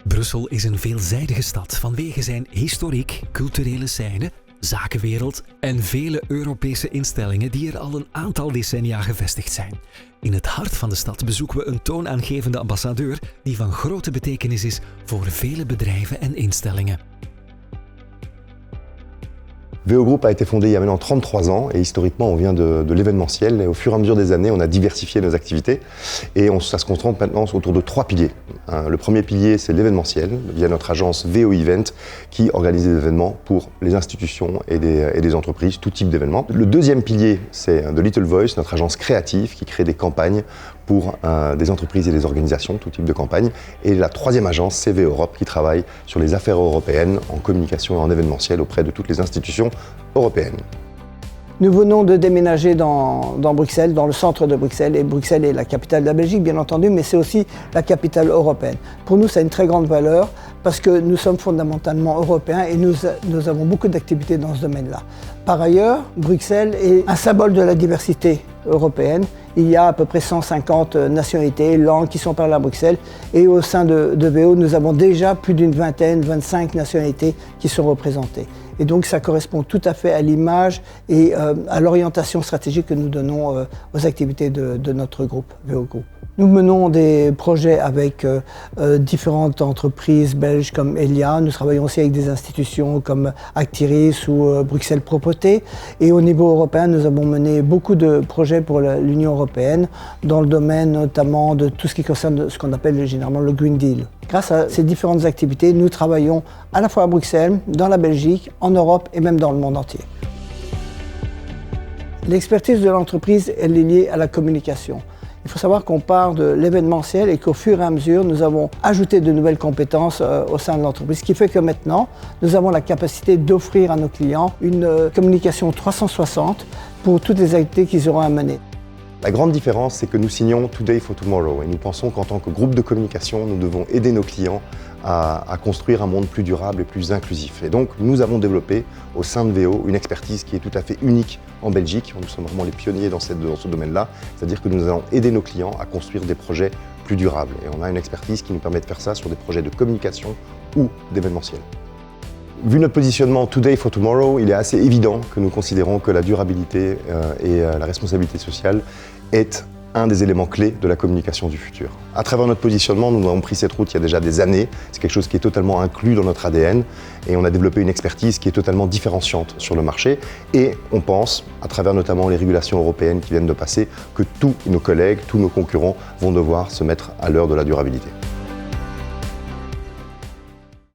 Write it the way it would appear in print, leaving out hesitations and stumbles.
Brussel is een veelzijdige stad vanwege zijn historiek, culturele scène, zakenwereld en vele Europese instellingen die er al een aantal decennia gevestigd zijn. In het hart van de stad bezoeken we een toonaangevende ambassadeur die van grote betekenis is voor vele bedrijven en instellingen. VO Group a été fondé il y a maintenant 33 ans et historiquement on vient de l'événementiel et au fur et à mesure des années on a diversifié nos activités et ça se concentre maintenant autour de 3 piliers. Le premier pilier c'est l'événementiel via notre agence VO Event qui organise des événements pour les institutions et des entreprises, tout type d'événements. Le deuxième pilier c'est The Little Voice, notre agence créative qui crée des campagnes pour des entreprises et des organisations, tout type de campagne. Et la troisième agence, c'est VO Europe, qui travaille sur les affaires européennes, en communication et en événementiel auprès de toutes les institutions européennes. Nous venons de déménager dans Bruxelles, dans le centre de Bruxelles, et Bruxelles est la capitale de la Belgique, bien entendu, mais c'est aussi la capitale européenne. Pour nous, ça a une très grande valeur parce que nous sommes fondamentalement européens et nous avons beaucoup d'activités dans ce domaine-là. Par ailleurs, Bruxelles est un symbole de la diversité européenne. Il y a à peu près 150 nationalités, langues qui sont parlées à Bruxelles. Et au sein de VO, nous avons déjà plus d'une vingtaine, 25 nationalités qui sont représentées. Et donc ça correspond tout à fait à l'image et à l'orientation stratégique que nous donnons aux activités de notre groupe, VO Group. Nous menons des projets avec différentes entreprises belges comme Elia. Nous travaillons aussi avec des institutions comme Actiris ou Bruxelles Propreté. Et au niveau européen, nous avons mené beaucoup de projets pour l'Union européenne dans le domaine notamment de tout ce qui concerne ce qu'on appelle généralement le Green Deal. Grâce à ces différentes activités, nous travaillons à la fois à Bruxelles, dans la Belgique, en Europe et même dans le monde entier. L'expertise de l'entreprise, elle est liée à la communication. Il faut savoir qu'on part de l'événementiel et qu'au fur et à mesure, nous avons ajouté de nouvelles compétences au sein de l'entreprise, ce qui fait que maintenant, nous avons la capacité d'offrir à nos clients une communication 360 pour toutes les activités qu'ils auront à mener. La grande différence, c'est que nous signons Today for Tomorrow et nous pensons qu'en tant que groupe de communication, nous devons aider nos clients à construire un monde plus durable et plus inclusif. Et donc, nous avons développé au sein de VO une expertise qui est tout à fait unique en Belgique. Nous sommes vraiment les pionniers dans ce domaine-là, c'est-à-dire que nous allons aider nos clients à construire des projets plus durables. Et on a une expertise qui nous permet de faire ça sur des projets de communication ou d'événementiel. Vu notre positionnement Today for Tomorrow, il est assez évident que nous considérons que la durabilité et la responsabilité sociale est un des éléments clés de la communication du futur. À travers notre positionnement, nous avons pris cette route il y a déjà des années. C'est quelque chose qui est totalement inclus dans notre ADN et on a développé une expertise qui est totalement différenciante sur le marché. Et on pense, à travers notamment les régulations européennes qui viennent de passer, que tous nos collègues, tous nos concurrents vont devoir se mettre à l'heure de la durabilité.